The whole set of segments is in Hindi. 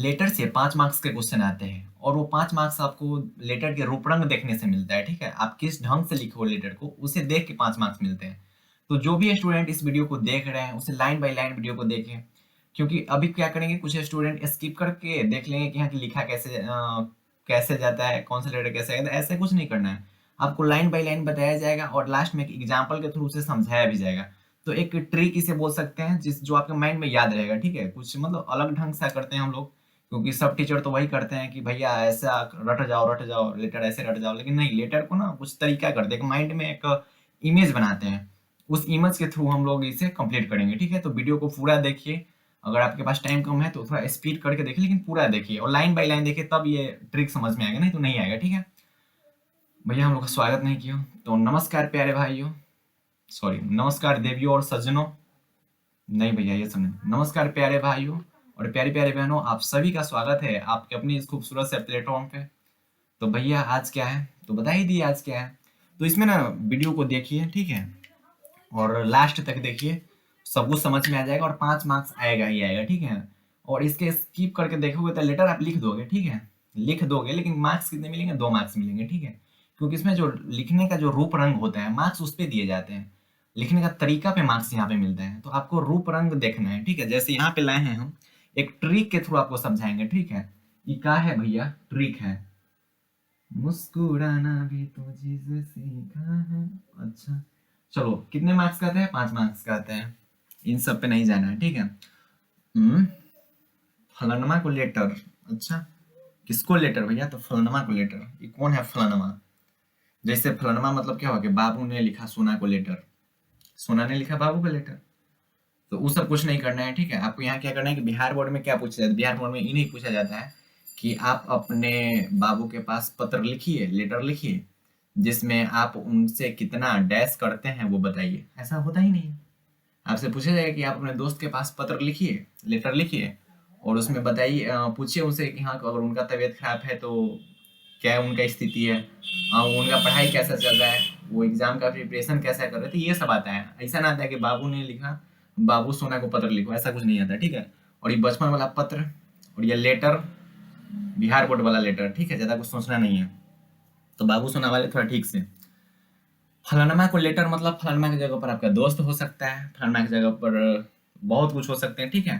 लेटर से 5 मार्क्स के क्वेश्चन आते हैं और वो 5 मार्क्स आपको लेटर के रूप रंग देखने से मिलता है, ठीक है? आप किस ढंग से लिखे हो लेटर को, उसे देख के 5 मार्क्स मिलते हैं। तो जो भी स्टूडेंट इस वीडियो को देख रहे हैं, उसे लाइन बाय लाइन वीडियो को देखें, क्योंकि अभी क्या करेंगे, कुछ स्टूडेंट स्किप करके देख लेंगे कि हाँ, कि लिखा कैसे जाता है, कौन सा लेटर कैसे आता है। ऐसा कुछ नहीं करना है, आपको लाइन बाय लाइन बताया जाएगा और लास्ट में एक एग्जाम्पल के थ्रू उसे समझाया भी जाएगा। तो एक ट्रिक इसे बोल सकते हैं जिस जो आपके माइंड में याद रहेगा, ठीक है? कुछ मतलब अलग ढंग से करते हैं हम लोग, क्योंकि सब टीचर तो वही करते हैं कि भैया ऐसा रट जाओ लेटर, ऐसे रट जाओ, लेकिन नहीं, लेटर को ना कुछ तरीका करते हैं, माइंड में एक इमेज बनाते हैं, उस इमेज के थ्रू हम लोग इसे कंप्लीट करेंगे, ठीक है? तो वीडियो को पूरा देखिए, अगर आपके पास टाइम कम है तो थोड़ा स्पीड करके देखिए, लेकिन पूरा देखिए और लाइन बाय लाइन देखिए, तब ये ट्रिक समझ में आएगा, नहीं तो नहीं आएगा, ठीक है? भैया हम लोग का स्वागत नहीं किया, तो नमस्कार प्यारे भाइयों, सॉरी, नमस्कार देवियों और सज्जनों, नहीं भैया ये सब नहीं, नमस्कार प्यारे भाइयों और प्यारी प्यारी बहनों, आप सभी का स्वागत है आपके अपनी इस खूबसूरत से प्लेटफॉर्म पे। तो भैया आज क्या है, तो बता ही दिए आज क्या है। तो इसमें ना वीडियो को देखिए, ठीक है, और लास्ट तक देखिए, सब कुछ समझ में आ जाएगा और 5 मार्क्स आएगा ही आएगा, ठीक है? और इसके स्किप करके देखोगे तो लेटर आप लिख दोगे, ठीक है? लिख दोगे, लेकिन मार्क्स कितने मिलेंगे? 2 मार्क्स मिलेंगे, ठीक है? क्योंकि इसमें जो लिखने का जो रूप रंग होता है, मार्क्स उस पे दिए जाते हैं, लिखने का तरीका पे मार्क्स यहाँ पे मिलते हैं। तो आपको रूप रंग देखना है, ठीक है? जैसे यहाँ पे लाए हैं हम, एक ट्रिक के थ्रू आपको समझाएंगे, ठीक है? ये क्या है भैया? ट्रिक है, मुस्कुराना भी तो जिसे सीखा है। अच्छा, चलो, कितने मार्क्स का आता है? 5 मार्क्स का आता है, इन सब पे नहीं जाना है, ठीक है? हम्म, फलानमा को लेटर, अच्छा, किसको लेटर भैया? तो फलानमा को लेटर। ये कौन है फलानमा? जैसे फलानमा मतलब क्या हो गया, बाबू ने लिखा सोना को लेटर, सोना ने लिखा बाबू को लेटर। तो वो सब कुछ नहीं करना है, ठीक है? आपको यहाँ क्या करना है कि बिहार बोर्ड में क्या पूछा जाता है, बिहार बोर्ड में ये नहीं पूछा जाता है कि आप अपने बाबू के पास पत्र लिखिए, लेटर लिखिए, जिसमें आप उनसे कितना डैश करते हैं वो बताइए। ऐसा होता ही नहीं है। आपसे पूछा जाएगा कि आप अपने दोस्त के पास पत्र लिखिए, लेटर लिखिए, और उसमें बताइए, पूछिए उनसे कि हाँ, अगर उनका तबीयत खराब है तो क्या उनका स्थिति है, उनका पढ़ाई कैसा चल रहा है, वो एग्जाम का प्रिपरेशन कैसा कर रहे थे, ये सब आता है। ऐसा ना आता है कि बाबू ने लिखा, बाबू सोना को पत्र लिखो, ऐसा कुछ नहीं आता, ठीक है? और ये बचपन वाला पत्र और ये लेटर बिहार बोर्ड वाला लेटर, ठीक है? ज्यादा कुछ सोचना नहीं है। तो बाबू सोना वाले थोड़ा ठीक से, फलानमा को लेटर मतलब फलानमा की जगह पर आपका दोस्त हो सकता है, फलानमा की जगह पर बहुत कुछ हो सकते हैं, ठीक है?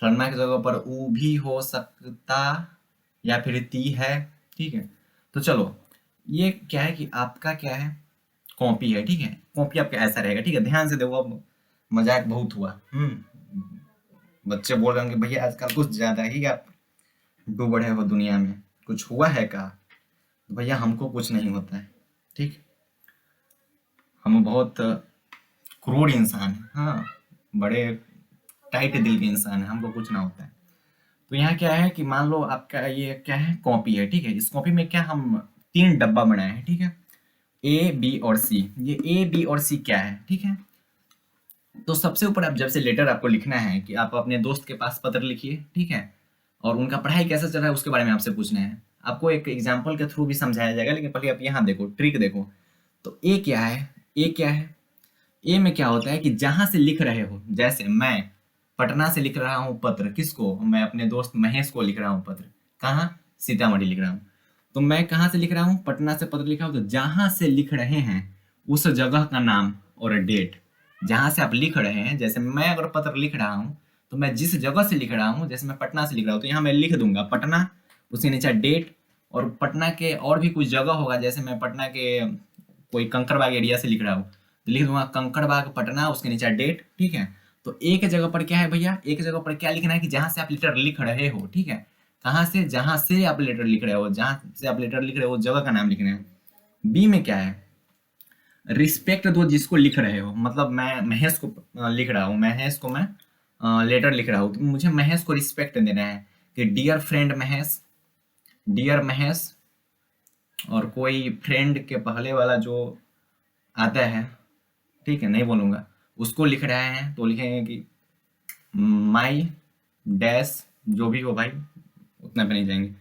फलानमा की जगह पर ऊ भी हो सकता, या फिर ती है, ठीक है? तो चलो, ये क्या है कि आपका क्या है, कॉपी है, ठीक है? कॉपी आपका ऐसा रहेगा, ठीक है? ध्यान से देखो, अब मजाक बहुत हुआ। बच्चे बोल रहे होंगे भैया आजकल कुछ ज्यादा ही आप डूब रहे हो दुनिया में, कुछ हुआ है का? तो भैया हमको कुछ नहीं होता है, ठीक? हम बहुत क्रूर इंसान है, हाँ, बड़े टाइट दिल के इंसान है, हमको कुछ ना होता है। तो यहाँ क्या है कि मान लो आपका ये क्या है, कॉपी है, ठीक है? इस कॉपी में क्या हम 3 डब्बा बनाए हैं, ठीक है? ए बी और सी। ये ए बी और सी क्या है, ठीक है? तो सबसे ऊपर आप जब से लेटर आपको लिखना है कि आप अपने दोस्त के पास पत्र लिखिए, ठीक है? और उनका पढ़ाई कैसा चल रहा है उसके बारे में आपसे पूछना है। आपको एक एग्जाम्पल के थ्रू भी समझाया जाएगा, लेकिन पहले आप यहाँ देखो, ट्रिक देखो। तो ए क्या है? ए क्या है? ए में क्या होता है कि जहां से लिख रहे हो, जैसे मैं पटना से लिख रहा हूँ पत्र, किसको? मैं अपने दोस्त महेश को लिख रहा हूँ पत्र। कहाँ? सीतामढ़ी लिख रहा हूँ। तो मैं कहाँ से लिख रहा हूँ? पटना से पत्र लिखा हूँ। तो जहां से लिख रहे हैं उस जगह का नाम और डेट, जहां से आप लिख रहे हैं, जैसे मैं अगर पत्र लिख रहा हूँ तो मैं जिस जगह से लिख रहा हूँ, जैसे मैं पटना से लिख रहा हूँ तो यहाँ मैं लिख दूंगा पटना, उसके नीचे डेट, और पटना के और भी कुछ जगह होगा, जैसे मैं पटना के कोई कंकड़बाग एरिया से लिख रहा हूँ तो लिख दूंगा कंकड़बाग पटना, उसके नीचे डेट, ठीक है? तो एक जगह पर क्या है भैया, एक जगह पर क्या लिखना है कि जहां से आप लेटर लिख रहे हो, ठीक है? कहाँ से? जहां से आप लेटर लिख रहे हो, जहां से आप लेटर लिख रहे हो उस जगह का नाम लिखना है। बी में क्या है? रिस्पेक्ट दो जिसको लिख रहे हो, मतलब मैं महेश को लिख रहा हूँ, महेश को मैं लेटर लिख रहा हूँ, तो मुझे महेश को रिस्पेक्ट देना है कि dear friend Mahesh, dear Mahesh. और कोई फ्रेंड के पहले वाला जो आता है, ठीक है, नहीं बोलूंगा, उसको लिख रहे हैं तो लिखेंगे कि माई डैश, जो भी हो भाई, उतना पे नहीं जाएंगे।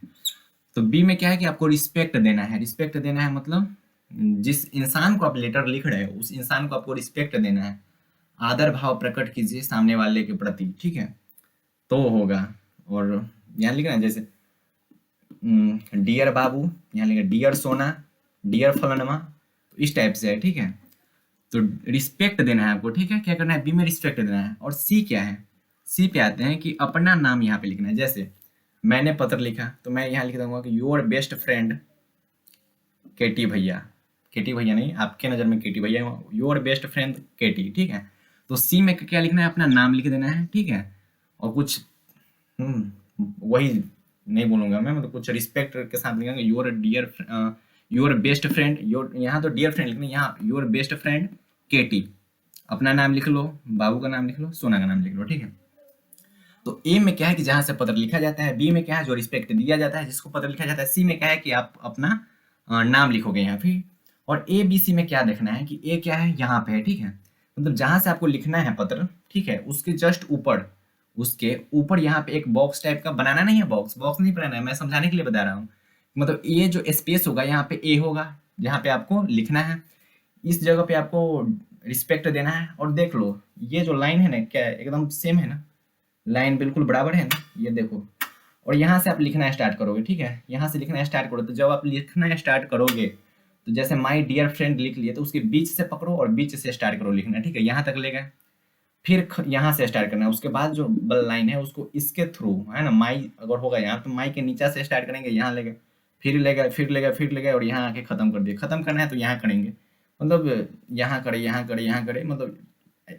तो बी में क्या है कि आपको रिस्पेक्ट देना है। रिस्पेक्ट देना है मतलब जिस इंसान को आप लेटर लिख रहे हो उस इंसान को आपको रिस्पेक्ट देना है, आदर भाव प्रकट कीजिए सामने वाले के प्रति, ठीक है? तो होगा। और यहाँ लिखना है जैसे डियर बाबू, यहाँ लिखा डियर सोना, डियर फलानमा, तो इस टाइप से है, ठीक है। तो रिस्पेक्ट देना है आपको, ठीक है। क्या करना है, बी में रिस्पेक्ट देना है। और सी क्या है, सी पे आते हैं कि अपना नाम यहाँ पे लिखना है। जैसे मैंने पत्र लिखा तो मैं यहाँ लिख दूंगा कि योर बेस्ट फ्रेंड केटी भैया, केटी भैया नहीं, आपके नज़र में केटी भैया, योर बेस्ट फ्रेंड केटी, ठीक है। तो सी में क्या लिखना है, अपना नाम लिख देना है, ठीक है। और कुछ वही नहीं बोलूंगा मैं, मतलब कुछ रिस्पेक्ट के साथ लिखेंगे, your dear, your best friend, your, यहाँ तो डियर फ्रेंड लिखना है, यहाँ योर बेस्ट फ्रेंड केटी, अपना नाम लिख लो, बाबू का नाम लिख लो, सोना का नाम लिख लो, ठीक है। तो ए में क्या है कि जहां से पत्र लिखा जाता है, बी में क्या है जो रिस्पेक्ट दिया जाता है जिसको पत्र लिखा जाता है, सी में क्या है कि आप अपना नाम लिखोगे यहाँ पे। और ए बी सी में क्या देखना है कि ए क्या है, यहाँ पे है, ठीक है। मतलब जहां से आपको लिखना है पत्र, ठीक है, उसके जस्ट ऊपर, उसके ऊपर यहाँ पे एक बॉक्स टाइप का बनाना नहीं है, बॉक्स बॉक्स नहीं बनाना है, मैं समझाने के लिए बता रहा हूँ। मतलब ये जो स्पेस होगा यहाँ पे ए होगा, जहाँ पे आपको लिखना है, इस जगह पे आपको रिस्पेक्ट देना है। और देख लो ये जो लाइन है ना, क्या है, एकदम सेम है ना, लाइन बिल्कुल बराबर है ना, ये देखो। और यहाँ से आप लिखना स्टार्ट करोगे, ठीक है, यहाँ से लिखना स्टार्ट करो। तो जब आप लिखना स्टार्ट करोगे तो जैसे माई डियर फ्रेंड लिख लिए, तो उसके बीच से पकड़ो और बीच से स्टार्ट करो लिखना, ठीक है, यहाँ तक ले गए। फिर यहाँ से स्टार्ट करना है, उसके बाद जो बल लाइन है उसको इसके थ्रू, है ना, माई अगर होगा यहाँ तो माई के नीचे से स्टार्ट करेंगे, यहाँ ले गए, फिर ले गए, फिर ले गए, फिर ले गए, और यहाँ आके खत्म कर दिए। खत्म करना है तो यहाँ करेंगे, मतलब यहाँ करे, यहाँ करे, यहाँ करे, मतलब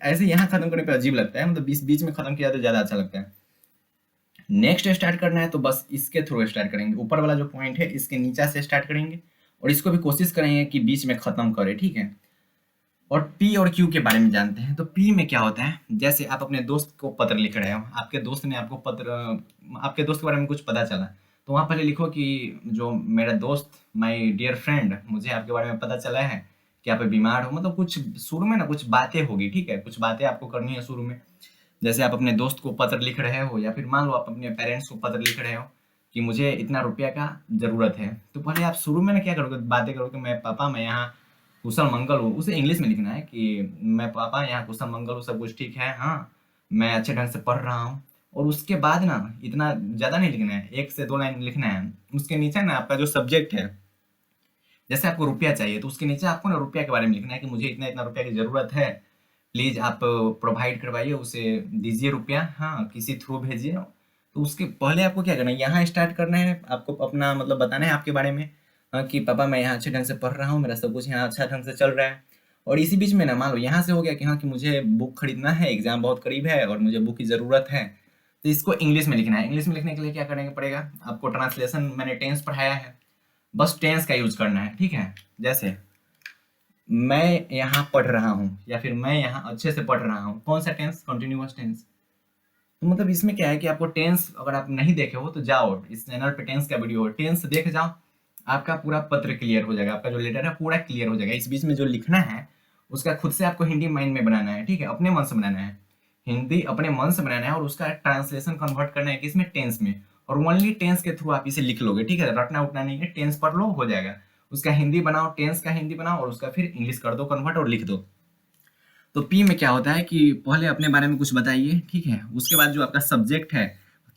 ऐसे यहाँ खत्म करने पे अजीब लगता है, मतलब बीच बीच में खत्म किया तो ज्यादा अच्छा लगता है। नेक्स्ट स्टार्ट करना है तो बस इसके थ्रू स्टार्ट करेंगे, ऊपर वाला जो पॉइंट है इसके नीचे से स्टार्ट करेंगे, और इसको भी कोशिश करेंगे कि बीच में खत्म करे, ठीक है। और पी और क्यू के बारे में जानते हैं। तो पी में क्या होता है, जैसे आप अपने दोस्त को पत्र लिख रहे हो, आपके दोस्त ने आपको पत्र, आपके दोस्त के बारे में कुछ पता चला, तो वहाँ पहले लिखो कि जो मेरा दोस्त, माय डियर फ्रेंड, मुझे आपके बारे में पता चला है कि आप बीमार हो। मतलब कुछ शुरू में ना कुछ बातें होगी, ठीक है, कुछ बातें आपको करनी है शुरू में। जैसे आप अपने दोस्त को पत्र लिख रहे हो, या फिर मान लो आप अपने पेरेंट्स को पत्र लिख रहे हो कि मुझे इतना रुपया का जरूरत है, तो पहले आप शुरू में ना क्या करोगे, बातें करोगे, मैं पापा मैं यहाँ कुशल मंगल हूँ। उसे इंग्लिश में लिखना है कि मैं पापा यहाँ कुशल मंगल हूँ, सब कुछ ठीक है, हाँ मैं अच्छे ढंग से पढ़ रहा हूँ। और उसके बाद ना इतना ज़्यादा नहीं लिखना है, 1 से 2 लाइन लिखना है। उसके नीचे ना आपका जो सब्जेक्ट है, जैसे आपको रुपया चाहिए तो उसके नीचे आपको ना रुपया के बारे में लिखना है कि मुझे इतना इतना रुपया की ज़रूरत है, प्लीज़ आप प्रोवाइड करवाइए, उसे दीजिए रुपया, हाँ किसी थ्रू भेजिए। तो उसके पहले आपको क्या करना है, यहाँ स्टार्ट करना है, आपको अपना मतलब बताना है आपके बारे में, कि पापा मैं यहाँ अच्छे ढंग से पढ़ रहा हूँ, मेरा सब कुछ यहाँ अच्छा ढंग से चल रहा है। और इसी बीच में ना मान लो यहाँ से हो गया कि हाँ कि मुझे बुक खरीदना है, एग्जाम बहुत करीब है और मुझे बुक की ज़रूरत है, तो इसको इंग्लिश में लिखना है। इंग्लिश में लिखने के लिए क्या करने पड़ेगा आपको, ट्रांसलेशन, मैंने टेंस पढ़ाया है, बस टेंस का यूज करना है, ठीक है। जैसे मैं यहाँ पढ़ रहा हूँ, या फिर मैं यहाँ अच्छे से पढ़ रहा हूँ, कौन सा टेंस, कंटिन्यूअस टेंस। तो मतलब इसमें क्या है कि आपको टेंस अगर आप नहीं देखे हो तो जाओ इस चैनल पे, टेंस का वीडियो हो, टेंस देख जाओ, आपका पूरा पत्र क्लियर हो जाएगा, आपका जो लेटर है पूरा क्लियर हो जाएगा। इस बीच में जो लिखना है उसका खुद से आपको हिंदी माइंड में बनाना है, ठीक है, अपने मन से बनाना है, हिंदी अपने मन से बनाना है, और उसका ट्रांसलेशन कन्वर्ट करना है किसमें, टेंस में। और ओनली टेंस के थ्रू आप इसे लिख लोगे, ठीक है, रटना उठना नहीं है, टेंस पढ़ लो हो जाएगा। उसका हिंदी बनाओ, टेंस का हिंदी बनाओ, और उसका फिर इंग्लिश कर दो कन्वर्ट और लिख दो। तो पी में क्या होता है कि पहले अपने बारे में कुछ बताइए, ठीक है, उसके बाद जो आपका सब्जेक्ट है,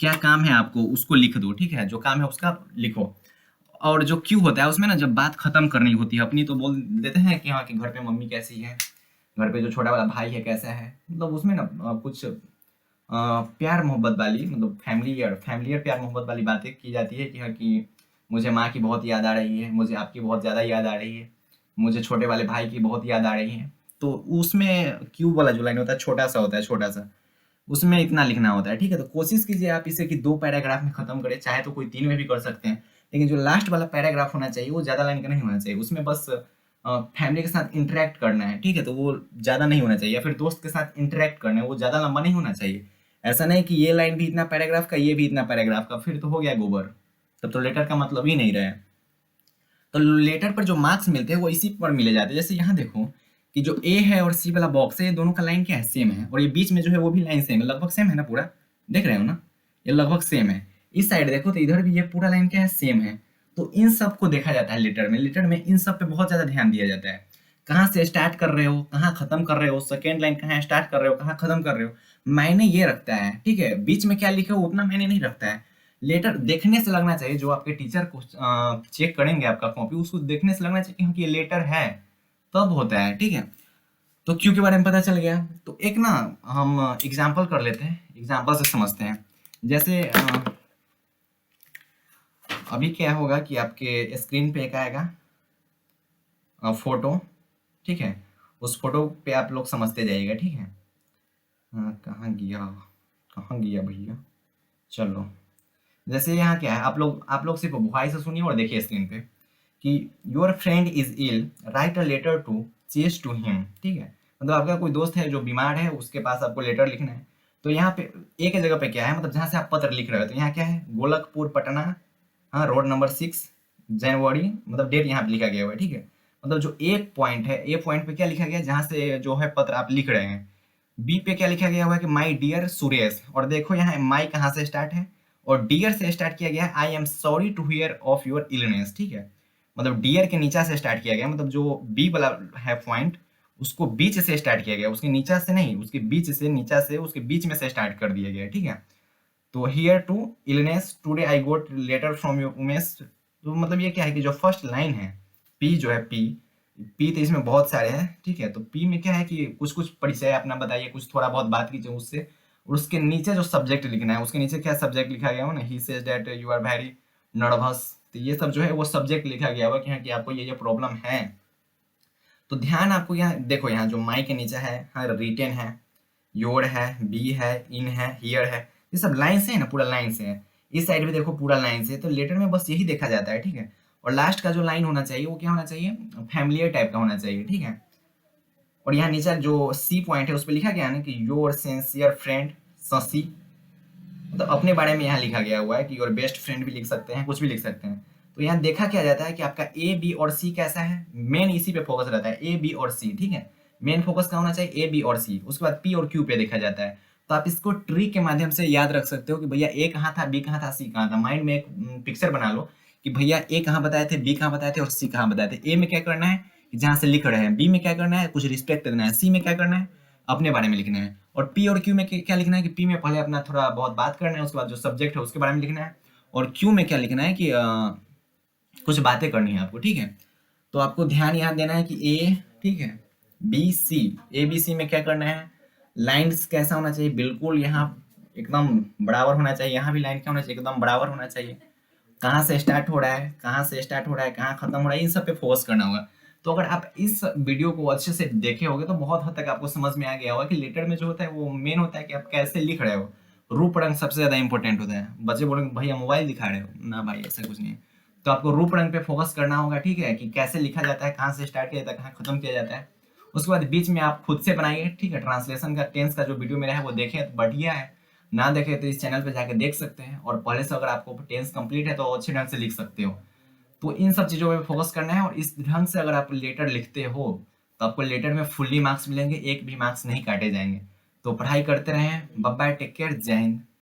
क्या काम है आपको उसको लिख दो, ठीक है, जो काम है उसका लिखो। और जो क्यू होता है उसमें ना जब बात खत्म करनी होती है अपनी, तो बोल देते हैं कि हाँ कि घर पे मम्मी कैसी है, घर पे जो छोटा वाला भाई है कैसा है, मतलब उसमें ना कुछ प्यार मोहब्बत वाली, मतलब फैमिलियर प्यार मोहब्बत वाली बातें की जाती है कि हाँ कि मुझे माँ की बहुत याद आ रही है, मुझे आपकी बहुत ज़्यादा याद आ रही है, मुझे छोटे वाले भाई की बहुत याद आ रही है। तो उसमें क्यू वाला जो लाइन होता है छोटा सा होता है, छोटा सा, उसमें इतना लिखना होता है, ठीक है। तो कोशिश कीजिए आप इसे कि 2 पैराग्राफ में खत्म करें, चाहे तो कोई 3 में भी कर सकते हैं, लेकिन जो लास्ट वाला पैराग्राफ होना चाहिए वो ज़्यादा लाइन का नहीं होना चाहिए, उसमें बस फैमिली के साथ इंटरेक्ट करना है, ठीक है, तो वो ज़्यादा नहीं होना चाहिए, या फिर दोस्त के साथ इंटरेक्ट करना है, वो ज़्यादा लंबा नहीं होना चाहिए। ऐसा नहीं कि ये लाइन भी इतना पैराग्राफ का, ये भी इतना पैराग्राफ का, फिर तो हो गया गोबर, तब तो लेटर का मतलब ही नहीं रहा है। तो लेटर पर जो मार्क्स मिलते हैं वो इसी पर मिले जाते हैं। जैसे यहाँ देखो कि जो ए है और सी वाला बॉक्स है, ये दोनों का लाइन क्या है, सेम है, और ये बीच में जो है वो भी लाइन सेम है, लगभग सेम है ना, पूरा देख रहे हो ना, ये लगभग सेम है। इस साइड देखो तो इधर भी ये पूरा लाइन क्या है, सेम है। तो इन सब को देखा जाता है लेटर में, लेटर में इन सब पे बहुत ज्यादा ध्यान दिया जाता है, कहाँ से स्टार्ट कर रहे हो, कहाँ खत्म कर रहे हो, सेकेंड लाइन कहाँ स्टार्ट कर रहे हो, कहाँ खत्म कर रहे हो, मायने ये रखता है, ठीक है। बीच में क्या लिखे हो उतना मायने नहीं रखता है, लेटर देखने से लगना चाहिए, जो आपके टीचर को चेक करेंगे आपका कॉपी, उसको देखने से लगना चाहिए कि हाँ कि ये लेटर है, तब होता है, ठीक है। तो क्यू के बारे में पता चल गया। तो एक ना हम एग्जाम्पल कर लेते हैं, एग्जाम्पल से समझते हैं। जैसे अभी क्या होगा कि आपके स्क्रीन पे एक आएगा फोटो, ठीक है। उस फोटो पे आप लोग समझते जाइएगा, ठीक है। कहाँ गया भैया, चलो। जैसे यहाँ क्या है, आप लोग सिर्फ वॉइस से सुनिए और देखिए स्क्रीन पे कि your friend is ill, write a letter to chess to him, ठीक है। मतलब आपका कोई दोस्त है जो बीमार है, उसके पास आपको लेटर लिखना है। तो यहाँ पे एक जगह पे क्या है, मतलब जहाँ से आप पत्र लिख रहे हो, तो यहाँ क्या है, गोलकपुर पटना, हाँ, रोड नंबर 6 जनवरी, मतलब डेट यहाँ पे लिखा गया हुआ है, ठीक है। मतलब जो ए पॉइंट है, ए पॉइंट पे क्या लिखा गया है, जहाँ से जो है पत्र आप लिख रहे हैं। बी पे क्या लिखा गया हुआ है कि माई डियर सुरेश, और देखो यहाँ माई कहाँ से स्टार्ट है, और डियर से स्टार्ट किया गया है, I am sorry to hear of your illness, ठीक है। मतलब डियर के नीचा से स्टार्ट किया गया, मतलब जो बी वाला है पॉइंट, उसको बीच से स्टार्ट किया गया, उसके नीचा से नहीं, उसके बीच से, नीचा से उसके बीच में से स्टार्ट कर दिया गया, ठीक है। तो hear to illness today I got letter from your Umesh. तो मतलब ये क्या है कि जो फर्स्ट लाइन है, पी जो है, पी पी तो इसमें बहुत सारे हैं, ठीक है। तो पी में क्या है कि कुछ कुछ परिचय अपना बताइए, कुछ थोड़ा बहुत बात कीजिए उससे, और उसके नीचे जो सब्जेक्ट लिखना है, उसके नीचे क्या सब्जेक्ट लिखा गया हो ना, he says that you are very nervous, तो ये सब जो है वो सब्जेक्ट लिखा गया हुआ कि हाँ कि आपको ये प्रॉब्लम है। तो ध्यान आपको यहाँ देखो, यहाँ जो माई के नीचे है, हाँ, रिटेन है, योर है, बी है, इन है, हियर है, ये सब लाइन से है ना, पूरा लाइन से है। इस साइड में देखो पूरा लाइन से, तो लेटर में बस यही देखा जाता है, ठीक है। और लास्ट का जो लाइन होना चाहिए वो क्या होना चाहिए, फैमिलियर टाइप का होना चाहिए, ठीक है। और यहाँ नीचे जो सी पॉइंट है उस पर लिखा गया है ना कि योर सिंसियर फ्रेंड शशि, मतलब अपने बारे में यहाँ लिखा गया हुआ है कि योर बेस्ट फ्रेंड भी लिख सकते हैं, कुछ भी लिख सकते हैं। तो यहाँ देखा क्या जाता है कि आपका ए बी और सी कैसा है, मेन इसी पे फोकस रहता है, ए बी और सी, ठीक है। मेन फोकस क्या होना चाहिए, ए बी और सी, उसके बाद पी और क्यू पे देखा जाता है। तो आप इसको ट्री के माध्यम से याद रख सकते हो कि भैया ए कहाँ था, बी कहाँ था, सी कहाँ था। माइंड में एक पिक्चर बना लो कि भैया ए कहाँ बताए थे, बी कहाँ बताए थे और सी कहाँ बताए थे। ए में क्या करना है कि जहाँ से लिख रहे हैं, बी में क्या करना है, कुछ रिस्पेक्ट देना है, सी में क्या करना है, अपने बारे में लिखना है, और पी और क्यू में क्या लिखना है कि पी में पहले अपना थोड़ा बहुत बात करना है, उसके बाद जो सब्जेक्ट है उसके बारे में लिखना है, और क्यू में क्या लिखना है कि कुछ बातें करनी है आपको, ठीक है। तो आपको ध्यान यहाँ देना है कि ए, ठीक है, B C, A B C में क्या करना है, लाइन्स कैसा होना चाहिए, बिल्कुल यहाँ एकदम बराबर होना चाहिए। यहाँ भी लाइन क्या होना चाहिए, एकदम बराबर होना चाहिए। कहाँ से स्टार्ट हो रहा है, कहाँ से स्टार्ट हो रहा है, कहाँ खत्म हो रहा है, इन सब पे फोकस करना होगा। तो अगर आप इस वीडियो को अच्छे से देखे होगे तो बहुत हद तक आपको समझ में आ गया होगा कि लेटर में जो होता है वो मेन होता है कि आप कैसे लिख रहे हो। रूप रंग सबसे ज्यादा इंपॉर्टेंट होता है। बच्चे बोलेंगे भैया मोबाइल दिखा रहे हो ना, भाई ऐसा कुछ नहीं है। तो आपको रूप रंग पे फोकस करना होगा, ठीक है, कि कैसे लिखा जाता है, कहाँ से स्टार्ट किया जाता है, कहाँ खत्म किया जाता है। उसके बाद बीच में आप खुद से बनाइए, ठीक है। ट्रांसलेशन का, टेंस का जो वीडियो मेरा है वो देखें तो बढ़िया है, ना देखे तो इस चैनल पे जाके देख सकते हैं। और पहले से अगर आपको टेंस कंप्लीट है तो अच्छे ढंग से लिख सकते हो। तो इन सब चीज़ों पे फोकस करना है, और इस ढंग से अगर आप लेटर लिखते हो तो आपको लेटर में फुल्ली मार्क्स मिलेंगे, एक भी मार्क्स नहीं काटे जाएंगे। तो पढ़ाई करते रहें। बाय बाय, टेक केयर, जय हिंद।